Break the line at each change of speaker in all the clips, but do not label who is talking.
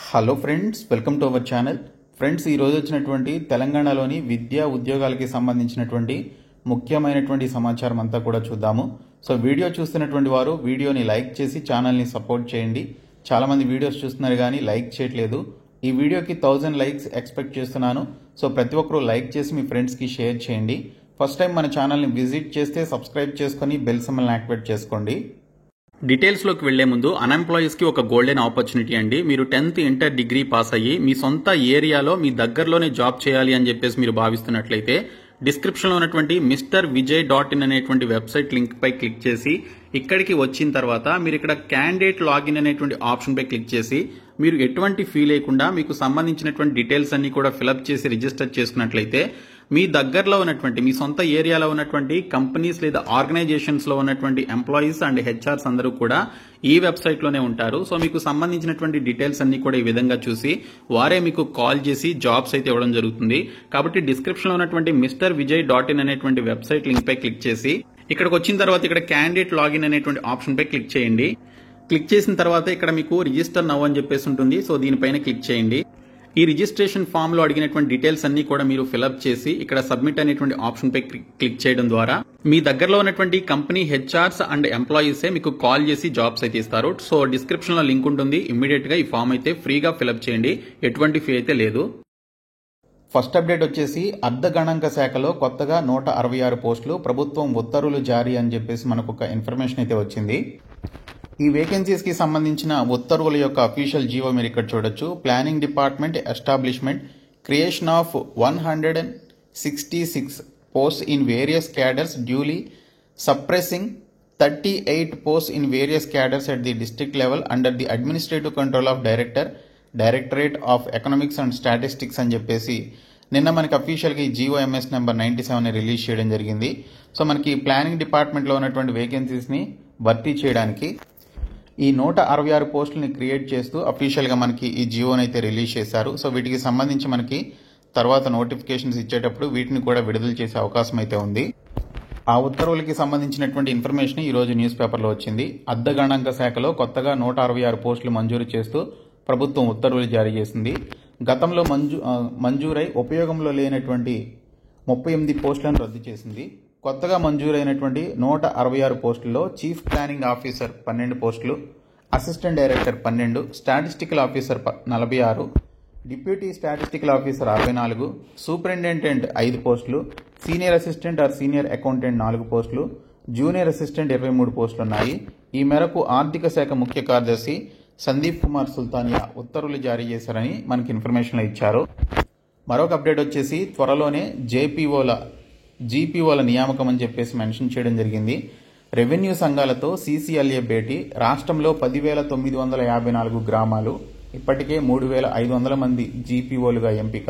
Hello friends, welcome to our channel. Friends, ఈ రోజు వచ్చినటువంటి తెలంగాణలోని విద్యా ఉద్యోగాలకి సంబంధించినటువంటి ముఖ్యమైనటువంటి సమాచారం అంతా కూడా చూద్దాము. సో వీడియో చూస్తున్నటువంటి వారు వీడియోని లైక్ చేసి ఛానల్ని సపోర్ట్ చేయండి. చాలామంది వీడియోస్ చూస్తున్నారు కానీ లైక్ చేయట్లేదు. ఈ వీడియోకి 1000 లైక్స్ ఎక్స్పెక్ట్ చేస్తున్నాను. సో ప్రతి ఒక్కరూ లైక్ చేసి మీ ఫ్రెండ్స్కి షేర్ చేయండి. ఫస్ట్ టైం మన ఛానల్ని విజిట్ చేస్తే సబ్స్క్రైబ్ చేసుకొని బెల్ సింబల్ని యాక్టివేట్ చేసుకోండి. డీటెయిల్స్లోకి వెళ్లే ముందు అన్ఎంప్లాయీస్కి ఒక గోల్డెన్ ఆపర్చునిటీ అండి. మీరు 10th ఇంటర్ డిగ్రీ పాస్ అయ్యి మీ సొంత ఏరియాలో మీ దగ్గరలోనే జాబ్ చేయాలి అని చెప్పేసి మీరు భావిస్తున్నట్లయితే డిస్క్రిప్షన్లో ఉన్నటువంటి MrVijay.in అనేటువంటి వెబ్సైట్ లింక్ పై క్లిక్ చేసి ఇక్కడికి వచ్చిన తర్వాత మీరు ఇక్కడ క్యాండిడేట్ లాగిన్ అనేటువంటి ఆప్షన్ పై క్లిక్ చేసి మీరు ఎటువంటి ఫీ లేకుండా మీకు సంబంధించినటువంటి డీటెయిల్స్ అన్ని కూడా ఫిలప్ చేసి రిజిస్టర్ చేసుకున్నట్లయితే మీ దగ్గరలో ఉన్నటువంటి మీ సొంత ఏరియాలో ఉన్నటువంటి కంపెనీస్ లేదా ఆర్గనైజేషన్స్ లో ఉన్నటువంటి ఎంప్లాయీస్ అండ్ హెచ్ఆర్స్ అందరూ కూడా ఈ వెబ్సైట్ లోనే ఉంటారు. సో మీకు సంబంధించినటువంటి డీటెయిల్స్ అన్ని కూడా ఈ విధంగా చూసి వారే మీకు కాల్ చేసి జాబ్స్ అయితే ఇవ్వడం జరుగుతుంది. కాబట్టి డిస్క్రిప్షన్ లో ఉన్నటువంటి MrVijay.in అనేటువంటి వెబ్సైట్ లింక్ పై క్లిక్ చేసి ఇక్కడికి వచ్చిన తర్వాత ఇక్కడ క్యాండిడేట్ లాగిన్ అనేటువంటి ఆప్షన్ పై క్లిక్ చేయండి. క్లిక్ చేసిన తర్వాత ఇక్కడ మీకు రిజిస్టర్ నౌ అని చెప్పేసి ఉంటుంది. సో దీనిపైన క్లిక్ చేయండి. ఈ రిజిస్ట్రేషన్ ఫామ్ లో అడిగినటువంటి డీటెయిల్స్ అన్ని కూడా మీరు ఫిలప్ చేసి ఇక్కడ సబ్మిట్ అనేటువంటి ఆప్షన్ పై క్లిక్ చేయడం ద్వారా మీ దగ్గరలో ఉన్నటువంటి కంపెనీ హెచ్ఆర్స్ అండ్ ఎంప్లాయీసే మీకు కాల్ చేసి జాబ్స్ అయితే ఇస్తారు. సో డిస్క్రిప్షన్ లో లింక్ ఉంటుంది. ఇమ్మీడియట్ గా ఈ ఫామ్ అయితే ఫ్రీగా ఫిలప్ చేయండి. ఎటువంటి ఫీ అయితే లేదు. ఫస్ట్ అప్డేట్ వచ్చేసి అర్ధ గణాంక శాఖలో కొత్తగా 166 పోస్టులు, ప్రభుత్వం ఉత్తర్వులు జారీ అని చెప్పేసి మనకు ఒక ఇన్ఫర్మేషన్ అయితే వచ్చింది. ఈ వేకెన్సీస్ కి సంబంధించిన ఉత్తర్వుల యొక్క అఫీషియల్ జీవో మీరు ఇక్కడ చూడొచ్చు. Planning department establishment creation of 166 post in various cadres duly suppressing 38 post in various cadres at the district level under the administrative control of directorate of economics and statistics అని చెప్పేసి నిన్న మనకి అఫీషియల్గా ఈ GOMS number 97 release చేయడం జరిగింది. So మనకి planning డిపార్ట్మెంట్లో ఉన్నటువంటి వేకెన్సీస్ని భర్తీ చేయడానికి ఈ 166 పోస్టులని క్రియేట్ చేస్తూ అఫీషియల్గా మనకి ఈ జియోని అయితే రిలీజ్ చేశారు. సో వీటికి సంబంధించి మనకి తర్వాత నోటిఫికేషన్స్ ఇచ్చేటప్పుడు వీటిని కూడా విడుదల చేసే అవకాశం అయితే ఉంది. ఆ ఉత్తర్వులకి సంబంధించినటువంటి ఇన్ఫర్మేషన్ ఈ రోజు న్యూస్ పేపర్లో వచ్చింది. అర్ధ గణాంక శాఖలో కొత్తగా 166 పోస్టులు మంజూరు చేస్తూ ప్రభుత్వం ఉత్తర్వులు జారీ చేసింది. గతంలో మంజూరై ఉపయోగంలో లేనటువంటి 38 పోస్టులను రద్దు చేసింది. కొత్తగా మంజూరైనటువంటి 166 పోస్టుల్లో చీఫ్ ప్లానింగ్ ఆఫీసర్ 12 పోస్టులు, assistant director 12, statistical officer 46, deputy statistical officer 64, superintendent 5 పోస్టులు, senior assistant are senior accountant 4 పోస్టులు, జూనియర్ అసిస్టెంట్ 23 పోస్టులు ఉన్నాయి. ఈ మేరకు ఆర్థిక శాఖ ముఖ్య కార్యదర్శి సందీప్ కుమార్ సుల్తానియా ఉత్తర్వులు జారీ చేశారని మనకి ఇన్ఫర్మేషన్లు ఇచ్చారు. మరొక అప్డేట్ వచ్చేసి త్వరలోనే జీపీఓల నియామకం అని చెప్పేసి మెన్షన్ చేయడం జరిగింది. రెవెన్యూ సంఘాలతో CCLA భేటీ. రాష్ట్రంలో 10,954 గ్రామాలు, ఇప్పటికే 3,500 మంది జీపీఓలుగా ఎంపిక.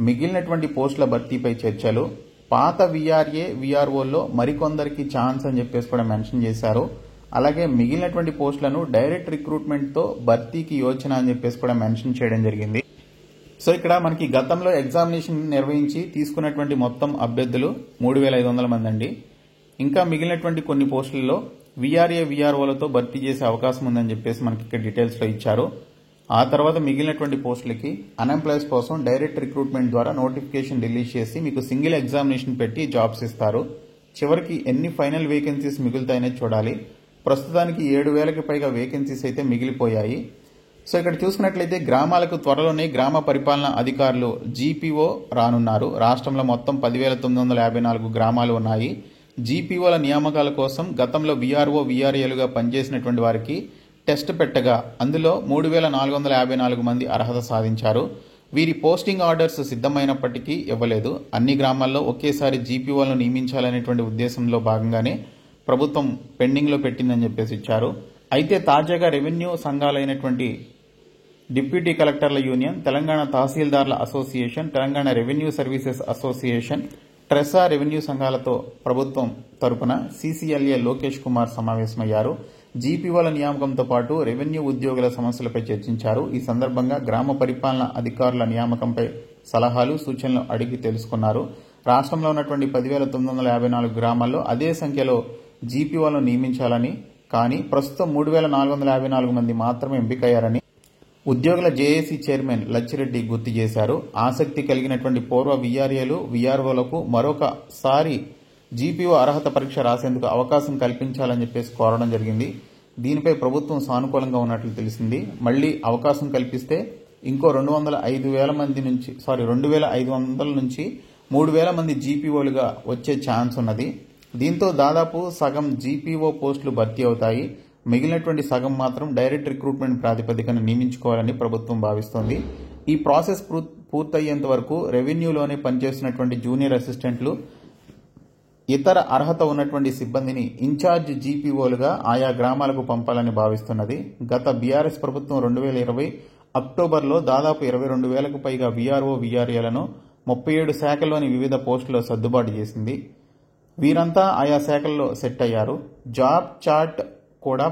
మిగిలినటువంటి పోస్టుల భర్తీపై చర్చలు. పాత VRA VROల్లో మరికొందరికి ఛాన్స్ అని చెప్పేసి కూడా మెన్షన్ చేశారు. అలాగే మిగిలినటువంటి పోస్టులను డైరెక్ట్ రిక్రూట్మెంట్తో భర్తీకి యోచన అని చెప్పేసి కూడా మెన్షన్ చేయడం జరిగింది. సో ఇక్కడ మనకి గతంలో ఎగ్జామినేషన్ నిర్వహించి తీసుకున్నటువంటి మొత్తం అభ్యర్థులు 3,500 మంది అండి. ఇంకా మిగిలినటువంటి కొన్ని పోస్టులలో VRA VROలతో భర్తీ చేసే అవకాశం ఉందని చెప్పేసి మనకి ఇక్కడ డీటెయిల్స్లో ఇచ్చారు. ఆ తర్వాత మిగిలినటువంటి పోస్టులకి అన్ఎంప్లాయీస్ కోసం డైరెక్ట్ రిక్రూట్మెంట్ ద్వారా నోటిఫికేషన్ రిలీజ్ చేసి మీకు సింగిల్ ఎగ్జామినేషన్ పెట్టి జాబ్స్ ఇస్తారు. చివరికి ఎన్ని ఫైనల్ వేకెన్సీస్ మిగులుతాయనే చూడాలి. ప్రస్తుతానికి 7,000కి పైగా వేకెన్సీస్ అయితే మిగిలిపోయాయి. సో ఇక్కడ చూసుకున్నట్లయితే గ్రామాలకు త్వరలోనే గ్రామ పరిపాలనా అధికారులు GPO రానున్నారు. రాష్ట్రంలో మొత్తం 10,954 గ్రామాలు ఉన్నాయి. GPOల నియామకాల కోసం గతంలో VRO VRAలుగా పనిచేసినటువంటి వారికి టెస్ట్ పెట్టగా అందులో 3,454 మంది అర్హత సాధించారు. వీరి పోస్టింగ్ ఆర్డర్స్ సిద్ధమైనప్పటికీ ఇవ్వలేదు. అన్ని గ్రామాల్లో ఒకేసారి GPOలను నియమించాలనేటువంటి ఉద్దేశంలో భాగంగానే ప్రభుత్వం పెండింగ్లో పెట్టిందని చెప్పేసి ఇచ్చారు. అయితే తాజాగా రెవెన్యూ సంఘాలైనటువంటి డిప్యూటీ కలెక్టర్ల యూనియన్, తెలంగాణ తహసీల్దార్ల association, Telangana revenue services association, TRESA revenue సంఘాలతో ప్రభుత్వం తరపున CCLA లోకేష్ కుమార్ సమావేశమయ్యారు. GPOల నియామకంతో పాటు రెవెన్యూ ఉద్యోగుల సమస్యలపై చర్చించారు. ఈ సందర్భంగా గ్రామ పరిపాలన అధికారుల నియామకంపై సలహాలు, సూచనలు అడిగి తెలుసుకున్నారు. రాష్ట్రంలో ఉన్నటువంటి 10,954 గ్రామాల్లో అదే సంఖ్యలో GPOలను నియమించాలని, కానీ ప్రస్తుతం 3,454 మంది మాత్రమే ఎంపికయ్యారని, ఉద్యోగుల జేఏసీ చైర్మన్ లచ్చిరెడ్డి గుర్తు చేశారు. ఆసక్తి కలిగినటువంటి పూర్వ వీఆర్ఏలు, వీఆర్ఓలకు మరొకసారి జీపీఓ అర్హత పరీక్ష రాసేందుకు అవకాశం కల్పించాలని చెప్పేసి కోరడం జరిగింది. దీనిపై ప్రభుత్వం సానుకూలంగా ఉన్నట్లు తెలిసింది. మళ్లీ అవకాశం కల్పిస్తే ఇంకో 2,500 మంది నుంచి 2,500 నుంచి 3,000 మంది జీపీఓలుగా వచ్చే ఛాన్స్ ఉన్నది. దీంతో దాదాపు సగం జీపీఓ పోస్టులు భర్తీ అవుతాయి. మిగిలినటువంటి సగం మాత్రం డైరెక్ట్ రిక్రూట్మెంట్ ప్రాతిపదికన నియమించుకోవాలని ప్రభుత్వం భావిస్తోంది. ఈ ప్రాసెస్ పూర్తయ్యేంత వరకు రెవెన్యూలోనే పనిచేస్తున్నటువంటి జూనియర్ అసిస్టెంట్లు, ఇతర అర్హత ఉన్నటువంటి సిబ్బందిని ఇన్ఛార్జ్ జీపీఓలుగా ఆయా గ్రామాలకు పంపాలని భావిస్తున్నది. గత బీఆర్ఎస్ ప్రభుత్వం 2020 అక్టోబర్లో దాదాపు 22,000కు పైగా వీఆర్ఓ, వీఆర్ఏలను 37 శాఖల్లోని వివిధ పోస్టుల్లో సర్దుబాటు చేసింది. వీరంతా ఆయా శాఖల్లో సెట్ అయ్యారు. జాబ్ చార్ట్ కూడా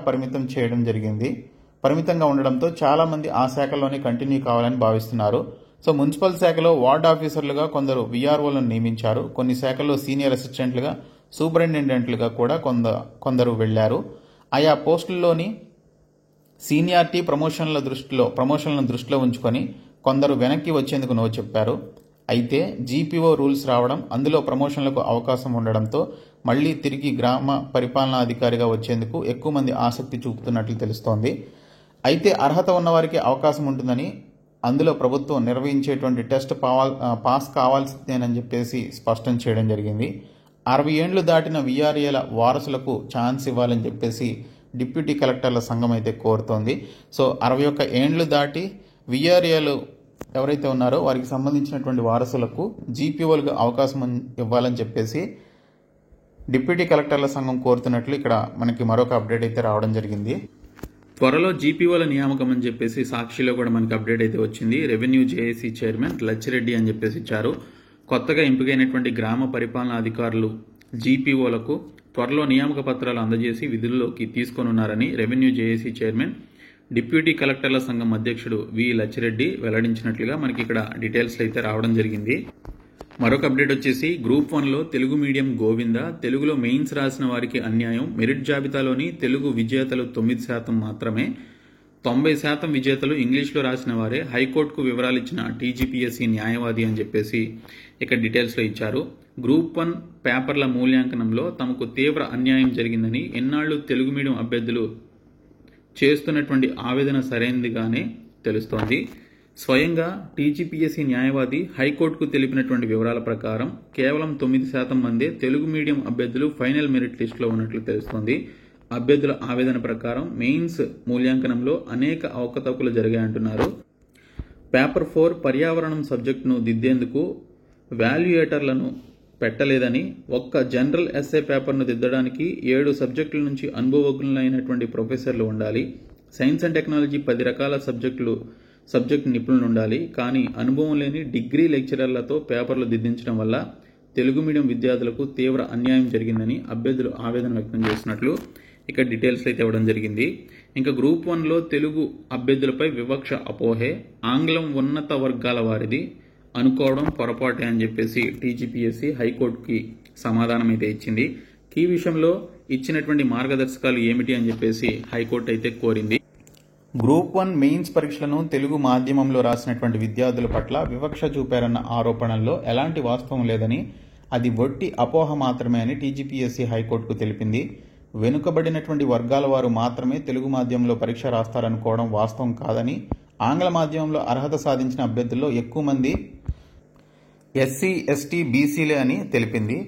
పరిమితంగా ఉండడంతో చాలా మంది ఆ శాఖల్లోనే కంటిన్యూ కావాలని భావిస్తున్నారు. సో మున్సిపల్ శాఖలో వార్డ్ ఆఫీసర్లుగా కొందరు వీఆర్ఓలను నియమించారు. కొన్ని శాఖల్లో సీనియర్ అసిస్టెంట్లుగా, సూపరింటెండెంట్లుగా కూడా కొందరు వెళ్లారు. ఆయా పోస్టుల్లోని సీనియారిటీ ప్రమోషన్లను దృష్టిలో ఉంచుకొని కొందరు వెనక్కి వచ్చేందుకు నో చెప్పారు. అయితే జీపీఓ రూల్స్ రావడం, అందులో ప్రమోషన్లకు అవకాశం ఉండడంతో మళ్లీ తిరిగి గ్రామ పరిపాలనాధికారిగా వచ్చేందుకు ఎక్కువ మంది ఆసక్తి చూపుతున్నట్లు తెలుస్తోంది. అయితే అర్హత ఉన్నవారికి అవకాశం ఉంటుందని, అందులో ప్రభుత్వం నిర్వహించేటువంటి టెస్ట్ పాస్ కావాల్సిందేనని చెప్పేసి స్పష్టం చేయడం జరిగింది. 60 ఏండ్లు దాటిన వీఆర్ఏల వారసులకు ఛాన్స్ ఇవ్వాలని చెప్పేసి డిప్యూటీ కలెక్టర్ల సంఘం అయితే కోరుతోంది. సో 61 ఏండ్లు దాటి వీఆర్ఏలు ఎవరైతే ఉన్నారో వారికి సంబంధించినటువంటి వారసులకు జీపీఓలుగా అవకాశం ఇవ్వాలని చెప్పేసి డిప్యూటీ కలెక్టర్ల సంఘం కోరుతున్నట్లు ఇక్కడ మనకి మరొక అప్డేట్ అయితే రావడం జరిగింది. త్వరలో జీపీఓల నియామకం అని చెప్పేసి సాక్షిలో కూడా మనకి అప్డేట్ అయితే వచ్చింది. రెవెన్యూ జేఏసీ చైర్మన్ లచ్చిరెడ్డి అని చెప్పేసి ఇచ్చారు. కొత్తగా ఎంపికైనటువంటి గ్రామ పరిపాలనా అధికారులు జీపీఓలకు త్వరలో నియామక పత్రాలు అందజేసి విధుల్లోకి తీసుకోనున్నారని రెవెన్యూ జేఏసీ చైర్మన్, డిప్యూటీ కలెక్టర్ల సంఘం అధ్యక్షుడు వి లచ్చిరెడ్డి వెల్లడించినట్లుగా మనకి ఇక్కడ డీటెయిల్స్ అయితే రావడం జరిగింది. మరొక అప్డేట్ వచ్చేసి గ్రూప్ 1లో తెలుగు మీడియం గోవింద, తెలుగులో మెయిన్స్ రాసిన వారికి అన్యాయం. మెరిట్ జాబితాలోని తెలుగు విజేతలు 9% మాత్రమే. 90% విజేతలు ఇంగ్లీష్లో రాసిన వారే. హైకోర్టుకు వివరాలిచ్చిన టీజీపీఎస్సీ న్యాయవాది అని చెప్పేసి ఇక్కడ డీటెయిల్స్లో ఇచ్చారు. గ్రూప్ 1 పేపర్ల మూల్యాంకనంలో తమకు తీవ్ర అన్యాయం జరిగిందని ఎన్నాళ్లు తెలుగు మీడియం అభ్యర్థులు చేస్తున్నటువంటి ఆవేదన సరైనదిగానే తెలుస్తోంది. స్వయంగా టీజీపీఎస్సీ న్యాయవాది హైకోర్టుకు తెలిపినటువంటి వివరాల ప్రకారం కేవలం 9% మందే తెలుగు మీడియం అభ్యర్థులు ఫైనల్ మెరిట్ లిస్టులో ఉన్నట్లు తెలుస్తోంది. అభ్యర్థుల ఆవేదన ప్రకారం మెయిన్స్ మూల్యాంకనంలో అనేక అవకతవకలు జరిగాయంటున్నారు. పేపర్ 4 పర్యావరణం సబ్జెక్టును దిద్దేందుకు వాల్యుయేటర్లను పెట్టలేదని, ఒక్క జనరల్ ఎస్ఏ పేపర్ను దిద్దడానికి 7 సబ్జెక్టుల నుంచి అనుభవజ్ఞులైనటువంటి ప్రొఫెసర్లు ఉండాలి. సైన్స్ అండ్ టెక్నాలజీ 10 రకాల సబ్జెక్టు నిపుణులు ఉండాలి. కానీ అనుభవం లేని డిగ్రీ లెక్చరర్లతో పేపర్లు దిద్దించడం వల్ల తెలుగు మీడియం విద్యార్థులకు తీవ్ర అన్యాయం జరిగిందని అభ్యర్థులు ఆవేదన వ్యక్తం చేసినట్లు ఇక్కడ డీటెయిల్స్ అయితే ఇవ్వడం జరిగింది. ఇంకా గ్రూప్ 1లో తెలుగు అభ్యర్థులపై వివక్ష అపోహే, ఆంగ్లం ఉన్నత వర్గాల వారిది అనుకోవడం పొరపాటే అని చెప్పేసి టీజీపీఎస్సీ హైకోర్టుకి సమాధానం అయితే ఇచ్చింది. ఈ విషయంలో ఇచ్చినటువంటి మార్గదర్శకాలు ఏమిటి అని చెప్పేసి హైకోర్టు అయితే కోరింది. గ్రూప్ 1 మెయిన్స్ పరీక్షలను తెలుగు మాధ్యమంలో రాసినటువంటి విద్యార్థుల పట్ల వివక్ష చూపారన్న ఆరోపణల్లో ఎలాంటి వాస్తవం లేదని, అది వట్టి అపోహ మాత్రమే అని టీజీపీఎస్సీ హైకోర్టుకు తెలిపింది. వెనుకబడినటువంటి వర్గాల వారు మాత్రమే తెలుగు మాధ్యమంలో పరీక్ష రాస్తారనుకోవడం వాస్తవం కాదని, ఆంగ్ల మాధ్యమంలో అర్హత సాధించిన అభ్యర్థుల్లో ఎక్కువ మంది ఎస్సీ, ఎస్టీ, బీసీలే అని తెలిపింది.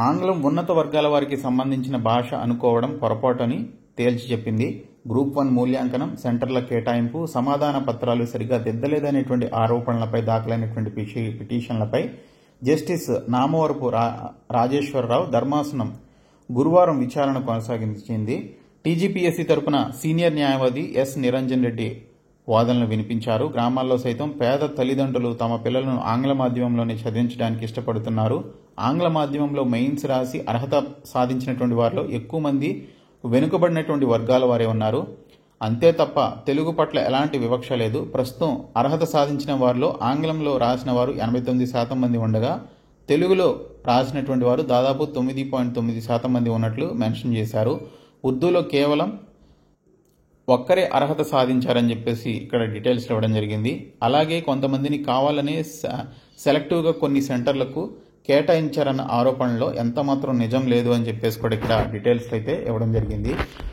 ఆంగ్లం ఉన్నత వర్గాల వారికి సంబంధించిన భాష అనుకోవడం పొరపాటు అని తేల్చి చెప్పింది. గ్రూప్ 1 మూల్యాంకనం, సెంటర్ల కేటాయింపు, సమాధాన పత్రాలు సరిగా దిద్దలేదనేటువంటి ఆరోపణలపై దాఖలైనటువంటి పిటిషన్లపై జస్టిస్ నామవరపు రాజేశ్వరరావు ధర్మాసనం గురువారం విచారణ కొనసాగించింది. టీజీపీఎస్సీ తరపున సీనియర్ న్యాయవాది ఎస్ నిరంజన్ రెడ్డి వాదనలు వినిపించారు. గ్రామాల్లో సైతం పేద తల్లిదండ్రులు తమ పిల్లలను ఆంగ్ల మాధ్యమంలోనే చదివించడానికి ఇష్టపడుతున్నారు. ఆంగ్ల మాధ్యమంలో మెయిన్స్ రాసి అర్హత సాధించినటువంటి వారిలో ఎక్కువ మంది వెనుకబడినటువంటి వర్గాల వారే ఉన్నారు. అంతే తప్ప తెలుగు పట్ల ఎలాంటి వివక్ష లేదు. ప్రస్తుతం అర్హత సాధించిన వారిలో ఆంగ్లంలో రాసిన వారు 89% మంది ఉండగా, తెలుగులో రాసినటువంటి వారు దాదాపు 9.9% మంది ఉన్నట్లు మెన్షన్ చేశారు. ఉర్దూలో కేవలం ఒక్కరే అర్హత సాధించారని చెప్పేసి ఇక్కడ డీటెయిల్స్ ఇవ్వడం జరిగింది. అలాగే కొంతమందిని కావాలనే సెలెక్టివ్గా కొన్ని సెంటర్లకు కేటాయించారన్న ఆరోపణలో ఎంత మాత్రం నిజం లేదు అని చెప్పేసి కూడా ఇక్కడ డీటెయిల్స్ అయితే ఇవ్వడం జరిగింది.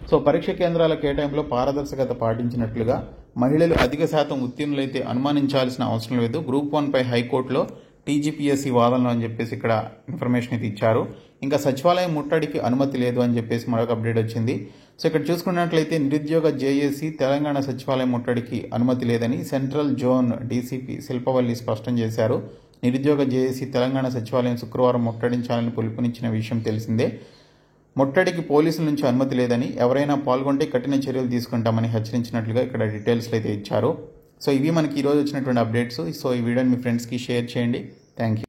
సో పరీక్ష కేంద్రాల కేటాయింపులో పారదర్శకత పాటించినట్లుగా మహిళలు అధిక శాతం ఉత్తీర్ణులైతే అనుమానించాల్సిన అవసరం లేదు. గ్రూప్ 1 పై హైకోర్టులో టీజీపీఎస్సీ వాదనలు అని చెప్పేసి ఇక్కడ ఇన్ఫర్మేషన్ అయితే ఇచ్చారు. ఇంకా సచివాలయం ముట్టడికి అనుమతి లేదు అని చెప్పేసి మరొక అప్డేట్ వచ్చింది. సో ఇక్కడ చూసుకున్నట్లయితే నిరుద్యోగ జేఏసీ తెలంగాణ సచివాలయం ముట్టడికి అనుమతి లేదని సెంట్రల్ జోన్ డీసీపీ శిల్పవల్లి స్పష్టం చేశారు. నిరుద్యోగ జేఏసీ తెలంగాణ సచివాలయం శుక్రవారం ముట్టడించాలని పిలుపునిచ్చిన విషయం తెలిసిందే. ముట్టడికి పోలీసుల నుంచి అనుమతి లేదని, ఎవరైనా పాల్గొంటే కఠిన చర్యలు తీసుకుంటామని హెచ్చరించినట్లుగా ఇక్కడ డీటెయిల్స్ అయితే ఇచ్చారు. సో ఇవి మనకి ఈరోజు వచ్చినటువంటి అప్డేట్స్. సో ఈ వీడియోని మీ ఫ్రెండ్స్కి షేర్ చేయండి. Thank you.